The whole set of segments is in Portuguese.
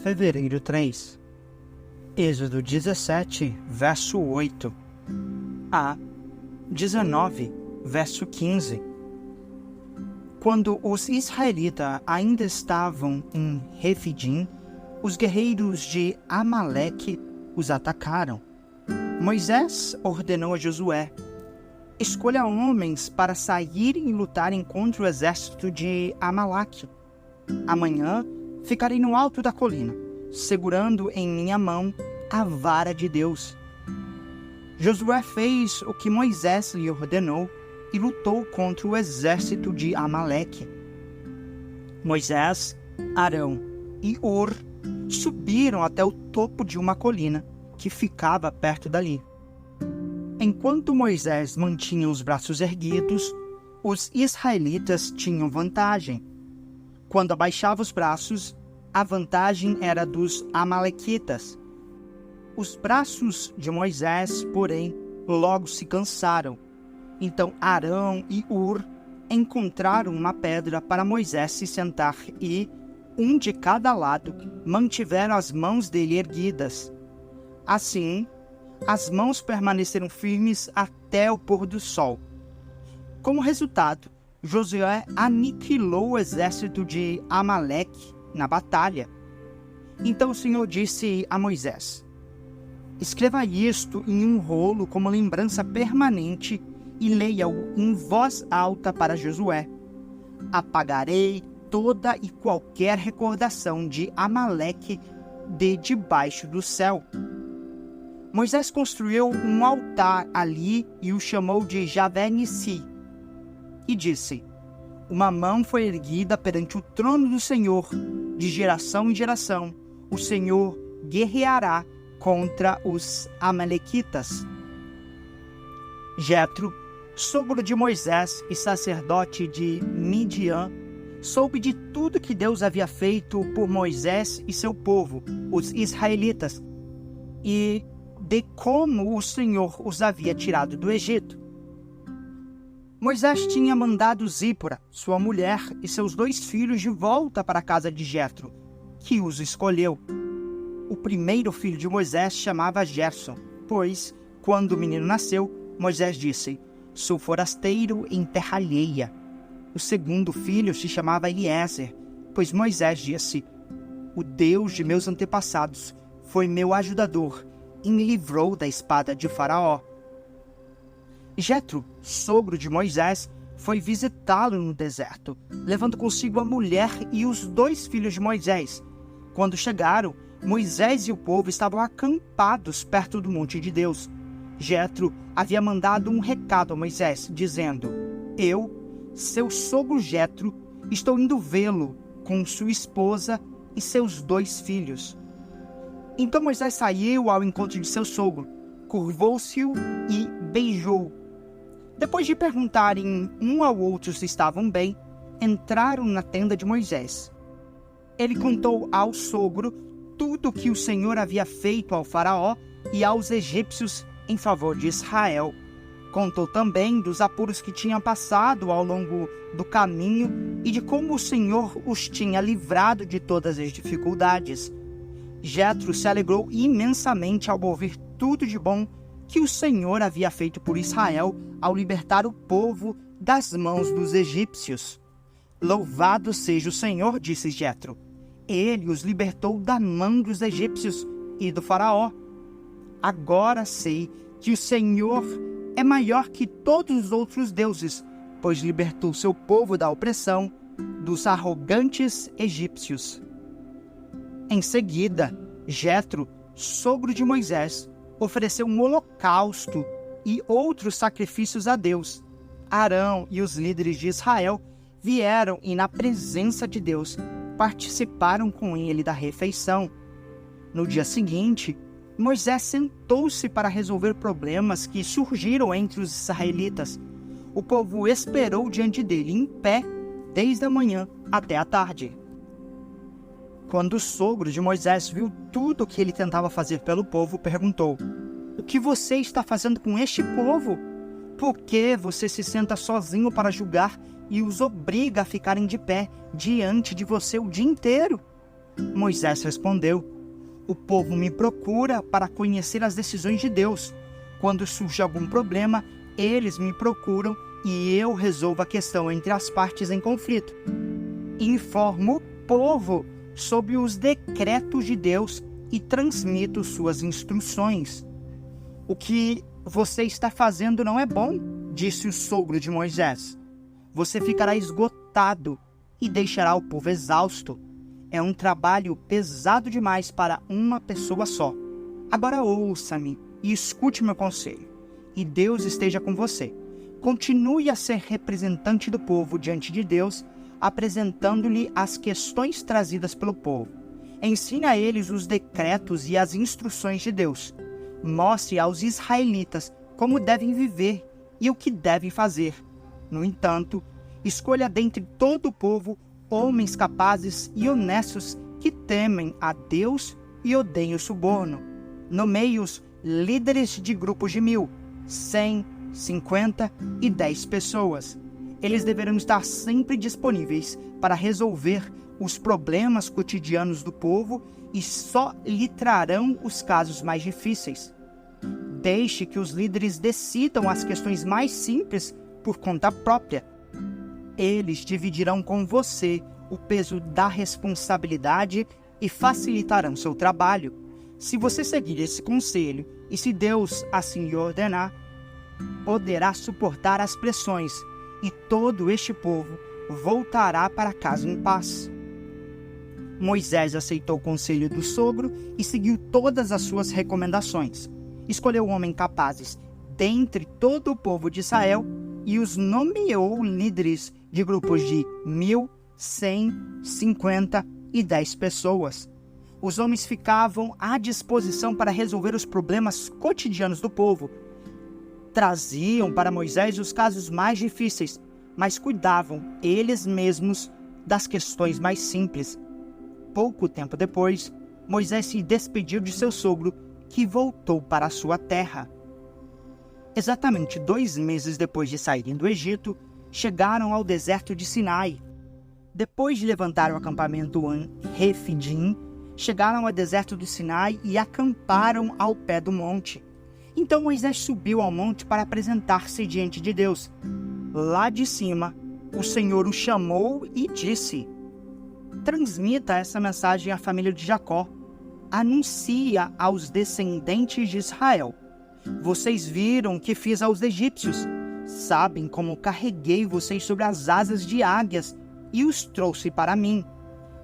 Fevereiro 3. Êxodo 17, verso 8 a 19, verso 15. Quando os israelitas ainda estavam em Refidim, os guerreiros de Amaleque os atacaram. Moisés ordenou a Josué: escolha homens para saírem e lutarem contra o exército de Amaleque. Amanhã ficarei no alto da colina, segurando em minha mão a vara de Deus. Josué fez o que Moisés lhe ordenou e lutou contra o exército de Amaleque. Moisés, Arão e Hur subiram até o topo de uma colina que ficava perto dali. Enquanto Moisés mantinha os braços erguidos, os israelitas tinham vantagem. Quando abaixava os braços, a vantagem era dos amalequitas. Os braços de Moisés, porém, logo se cansaram. Então Arão e Hur encontraram uma pedra para Moisés se sentar e, um de cada lado, mantiveram as mãos dele erguidas. Assim, as mãos permaneceram firmes até o pôr do sol. Como resultado, Josué aniquilou o exército de Amaleque na batalha. Então o Senhor disse a Moisés: escreva isto em um rolo como lembrança permanente e leia-o em voz alta para Josué. Apagarei toda e qualquer recordação de Amaleque de debaixo do céu. Moisés construiu um altar ali e o chamou de Javé-Nissi. E disse: uma mão foi erguida perante o trono do Senhor, de geração em geração. O Senhor guerreará contra os amalequitas. Jetro, sogro de Moisés e sacerdote de Midian, soube de tudo que Deus havia feito por Moisés e seu povo, os israelitas, e de como o Senhor os havia tirado do Egito. Moisés tinha mandado Zípora, sua mulher, e seus 2 filhos de volta para a casa de Jetro, que os escolheu. O primeiro filho de Moisés chamava Gerson, pois, quando o menino nasceu, Moisés disse: sou forasteiro em terra alheia. O segundo filho se chamava Eliezer, pois Moisés disse: o Deus de meus antepassados foi meu ajudador e me livrou da espada de Faraó. Jetro, sogro de Moisés, foi visitá-lo no deserto, levando consigo a mulher e os 2 filhos de Moisés. Quando chegaram, Moisés e o povo estavam acampados perto do monte de Deus. Jetro havia mandado um recado a Moisés, dizendo: eu, seu sogro Jetro, estou indo vê-lo com sua esposa e seus 2 filhos. Então Moisés saiu ao encontro de seu sogro, curvou-se-o e beijou. Depois de perguntarem um ao outro se estavam bem, entraram na tenda de Moisés. Ele contou ao sogro tudo o que o Senhor havia feito ao Faraó e aos egípcios em favor de Israel. Contou também dos apuros que tinham passado ao longo do caminho e de como o Senhor os tinha livrado de todas as dificuldades. Jetro se alegrou imensamente ao ouvir tudo de bom que o Senhor havia feito por Israel ao libertar o povo das mãos dos egípcios. Louvado seja o Senhor, disse Jetro. Ele os libertou da mão dos egípcios e do Faraó. Agora sei que o Senhor é maior que todos os outros deuses, pois libertou seu povo da opressão dos arrogantes egípcios. Em seguida, Jetro, sogro de Moisés, ofereceu um holocausto e outros sacrifícios a Deus. Arão e os líderes de Israel vieram e, na presença de Deus, participaram com ele da refeição. No dia seguinte, Moisés sentou-se para resolver problemas que surgiram entre os israelitas. O povo esperou diante dele em pé, desde a manhã até a tarde. Quando o sogro de Moisés viu tudo o que ele tentava fazer pelo povo, perguntou: o que você está fazendo com este povo? Por que você se senta sozinho para julgar e os obriga a ficarem de pé diante de você o dia inteiro? Moisés respondeu: o povo me procura para conhecer as decisões de Deus. Quando surge algum problema, eles me procuram e eu resolvo a questão entre as partes em conflito. Informo o povo sobre os decretos de Deus e transmito suas instruções. O que você está fazendo não é bom, disse o sogro de Moisés. Você ficará esgotado e deixará o povo exausto. É um trabalho pesado demais para uma pessoa só. Agora ouça-me e escute meu conselho. E Deus esteja com você. Continue a ser representante do povo diante de Deus, apresentando-lhe as questões trazidas pelo povo. Ensine a eles os decretos e as instruções de Deus. Mostre aos israelitas como devem viver e o que devem fazer. No entanto, escolha dentre todo o povo homens capazes e honestos que temem a Deus e odeiam o suborno. Nomeie-os líderes de grupos de 1.000, 100, 50 e 10 pessoas. Eles deverão estar sempre disponíveis para resolver os problemas cotidianos do povo e só lhe trarão os casos mais difíceis. Deixe que os líderes decidam as questões mais simples por conta própria. Eles dividirão com você o peso da responsabilidade e facilitarão seu trabalho. Se você seguir esse conselho e se Deus assim lhe ordenar, poderá suportar as pressões e todo este povo voltará para casa em paz. Moisés aceitou o conselho do sogro e seguiu todas as suas recomendações. Escolheu homens capazes dentre todo o povo de Israel e os nomeou líderes de grupos de 1.000, 100, 50 e 10 pessoas. Os homens ficavam à disposição para resolver os problemas cotidianos do povo. Traziam para Moisés os casos mais difíceis, mas cuidavam eles mesmos das questões mais simples. Pouco tempo depois, Moisés se despediu de seu sogro, que voltou para a sua terra. Exatamente 2 meses depois de saírem do Egito, chegaram ao deserto de Sinai. Depois de levantar o acampamento em Refidim, chegaram ao deserto do Sinai e acamparam ao pé do monte. Então Moisés subiu ao monte para apresentar-se diante de Deus. Lá de cima, o Senhor o chamou e disse: transmita essa mensagem à família de Jacó. Anuncia aos descendentes de Israel: vocês viram o que fiz aos egípcios. Sabem como carreguei vocês sobre as asas de águias e os trouxe para mim.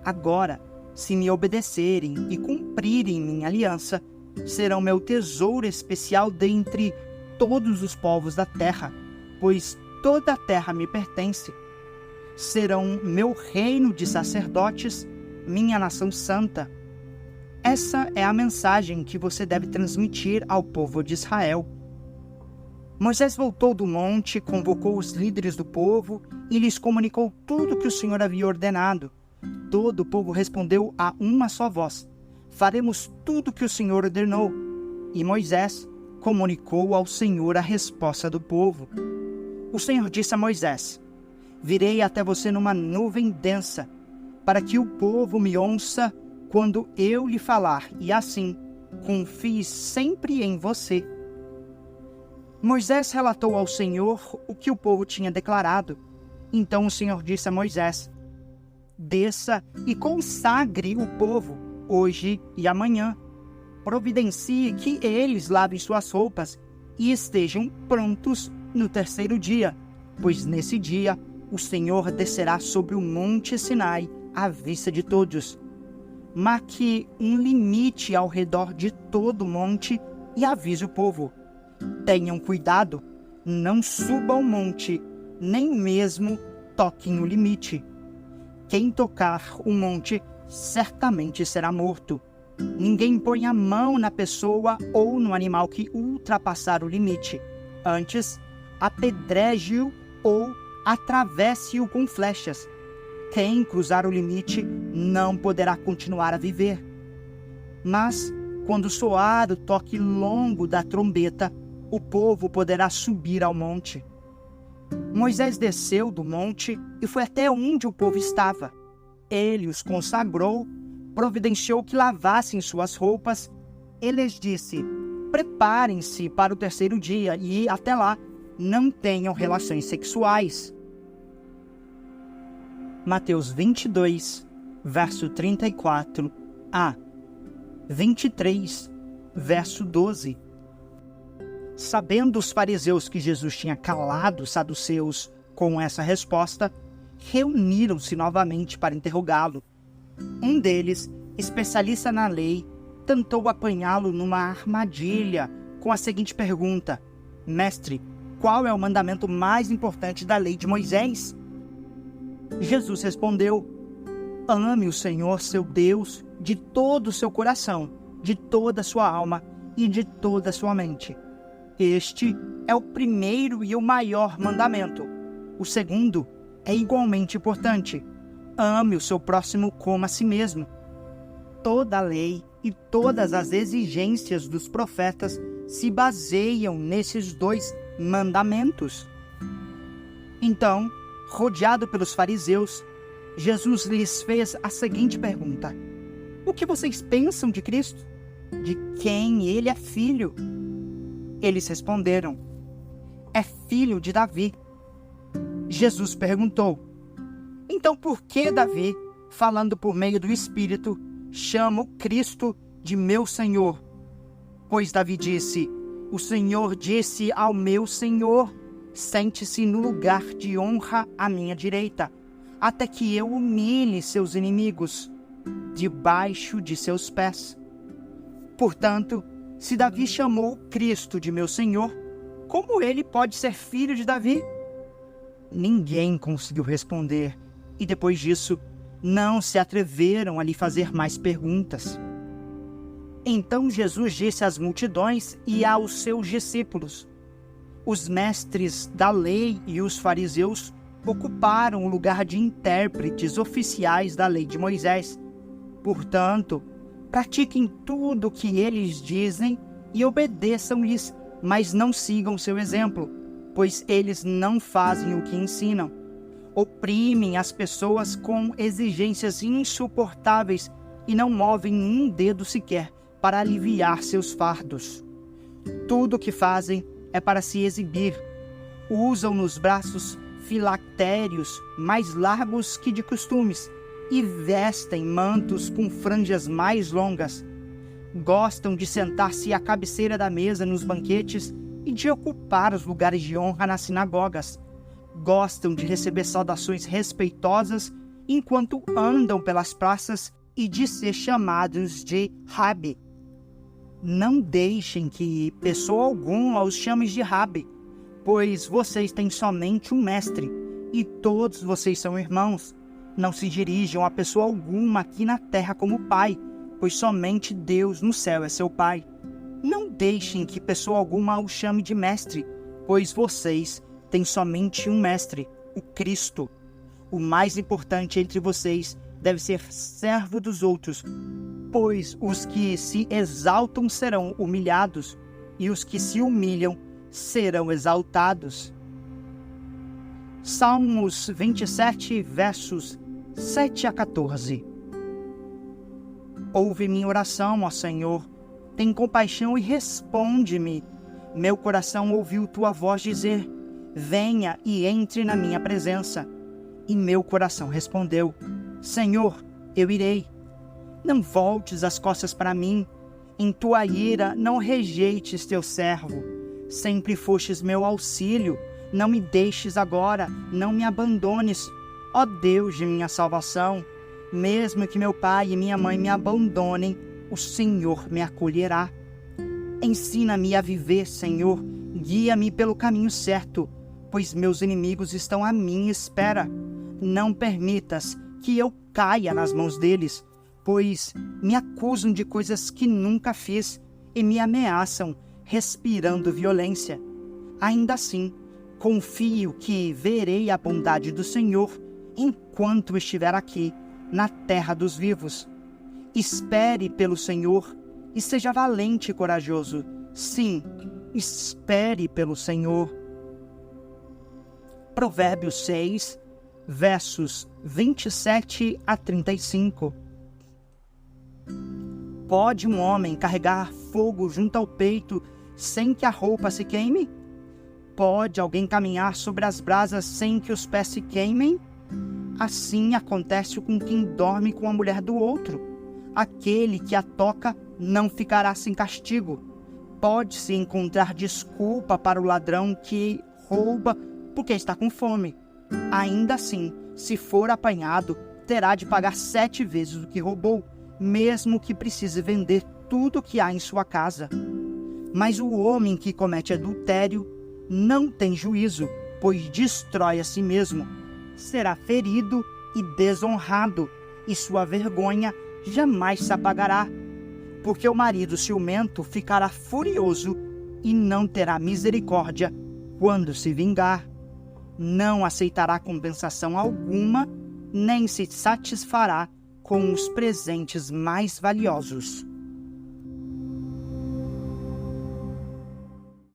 Agora, se me obedecerem e cumprirem minha aliança, serão meu tesouro especial dentre todos os povos da terra, pois toda a terra me pertence. Serão meu reino de sacerdotes, minha nação santa. Essa é a mensagem que você deve transmitir ao povo de Israel. Moisés voltou do monte, convocou os líderes do povo e lhes comunicou tudo o que o Senhor havia ordenado. Todo o povo respondeu a uma só voz: faremos tudo o que o Senhor ordenou. E Moisés comunicou ao Senhor a resposta do povo. O Senhor disse a Moisés: virei até você numa nuvem densa, para que o povo me ouça quando eu lhe falar, e assim confie sempre em você. Moisés relatou ao Senhor o que o povo tinha declarado. Então o Senhor disse a Moisés: desça e consagre o povo, hoje e amanhã. Providencie que eles lavem suas roupas e estejam prontos no 3º dia, pois nesse dia o Senhor descerá sobre o monte Sinai à vista de todos. Marque um limite ao redor de todo o monte e avise o povo: tenham cuidado, não subam ao monte, nem mesmo toquem o limite. Quem tocar o monte certamente será morto. Ninguém põe a mão na pessoa ou no animal que ultrapassar o limite. Antes, apedreje-o ou atravesse-o com flechas. Quem cruzar o limite não poderá continuar a viver. Mas, quando soar o toque longo da trombeta, o povo poderá subir ao monte. Moisés desceu do monte e foi até onde o povo estava. Ele os consagrou providenciou que lavassem suas roupas e lhes disse: preparem-se para o terceiro dia e, até lá, não tenham relações sexuais. Mateus 22, verso 34 a 23, verso 12. Sabendo os fariseus que Jesus tinha calado os saduceus com essa resposta, reuniram-se novamente para interrogá-lo. Um deles, especialista na lei, tentou apanhá-lo numa armadilha com a seguinte pergunta: Mestre, qual é o mandamento mais importante da lei de Moisés? Jesus respondeu: ame o Senhor seu Deus de todo o seu coração, de toda a sua alma e de toda a sua mente. Este é o primeiro e o maior mandamento. O segundo é igualmente importante: ame o seu próximo como a si mesmo. Toda a lei e todas as exigências dos profetas se baseiam nesses dois mandamentos. Então, rodeado pelos fariseus, Jesus lhes fez a seguinte pergunta: o que vocês pensam de Cristo? De quem ele é filho? Eles responderam: é filho de Davi. Jesus perguntou: então por que Davi, falando por meio do Espírito, chama o Cristo de meu Senhor? Pois Davi disse: o Senhor disse ao meu Senhor: sente-se no lugar de honra à minha direita, até que eu humilhe seus inimigos debaixo de seus pés. Portanto, se Davi chamou o Cristo de meu Senhor, como ele pode ser filho de Davi? Ninguém conseguiu responder, e depois disso, não se atreveram a lhe fazer mais perguntas. Então Jesus disse às multidões e aos seus discípulos: os mestres da lei e os fariseus ocuparam o lugar de intérpretes oficiais da lei de Moisés. Portanto, pratiquem tudo o que eles dizem e obedeçam-lhes, mas não sigam seu exemplo, pois eles não fazem o que ensinam. Oprimem as pessoas com exigências insuportáveis e não movem um dedo sequer para aliviar seus fardos. Tudo o que fazem é para se exibir. Usam nos braços filactérios mais largos que de costumes e vestem mantos com franjas mais longas. Gostam de sentar-se à cabeceira da mesa nos banquetes e de ocupar os lugares de honra nas sinagogas. Gostam de receber saudações respeitosas enquanto andam pelas praças e de ser chamados de Rabi. Não deixem que pessoa alguma os chame de Rabi, pois vocês têm somente um mestre, e todos vocês são irmãos. Não se dirijam a pessoa alguma aqui na terra como pai, pois somente Deus no céu é seu pai. Não deixem que pessoa alguma o chame de mestre, pois vocês têm somente um mestre, o Cristo. O mais importante entre vocês deve ser servo dos outros, pois os que se exaltam serão humilhados, e os que se humilham serão exaltados. Salmos 27, versos 7 a 14. Ouve minha oração, ó Senhor, tem compaixão e responde-me. Meu coração ouviu tua voz dizer: venha e entre na minha presença. E meu coração respondeu: Senhor, eu irei. Não voltes as costas para mim. Em tua ira não rejeites teu servo. Sempre fostes meu auxílio. Não me deixes agora, não me abandones. Ó Deus de minha salvação, mesmo que meu pai e minha mãe me abandonem, o Senhor me acolherá. Ensina-me a viver, Senhor, guia-me pelo caminho certo, pois meus inimigos estão à minha espera. Não permitas que eu caia nas mãos deles, pois me acusam de coisas que nunca fiz e me ameaçam, respirando violência. Ainda assim, confio que verei a bondade do Senhor enquanto estiver aqui, na terra dos vivos. Espere pelo Senhor e seja valente e corajoso. Sim, espere pelo Senhor. Provérbios 6, versos 27 a 35. Pode um homem carregar fogo junto ao peito sem que a roupa se queime? Pode alguém caminhar sobre as brasas sem que os pés se queimem? Assim acontece com quem dorme com a mulher do outro. Aquele que a toca não ficará sem castigo. Pode-se encontrar desculpa para o ladrão que rouba porque está com fome. Ainda assim, se for apanhado, terá de pagar 7 vezes o que roubou, mesmo que precise vender tudo o que há em sua casa. Mas o homem que comete adultério não tem juízo, pois destrói a si mesmo. Será ferido e desonrado, e sua vergonha jamais se apagará. Porque o marido ciumento ficará furioso e não terá misericórdia quando se vingar. Não aceitará compensação alguma, nem se satisfará com os presentes mais valiosos.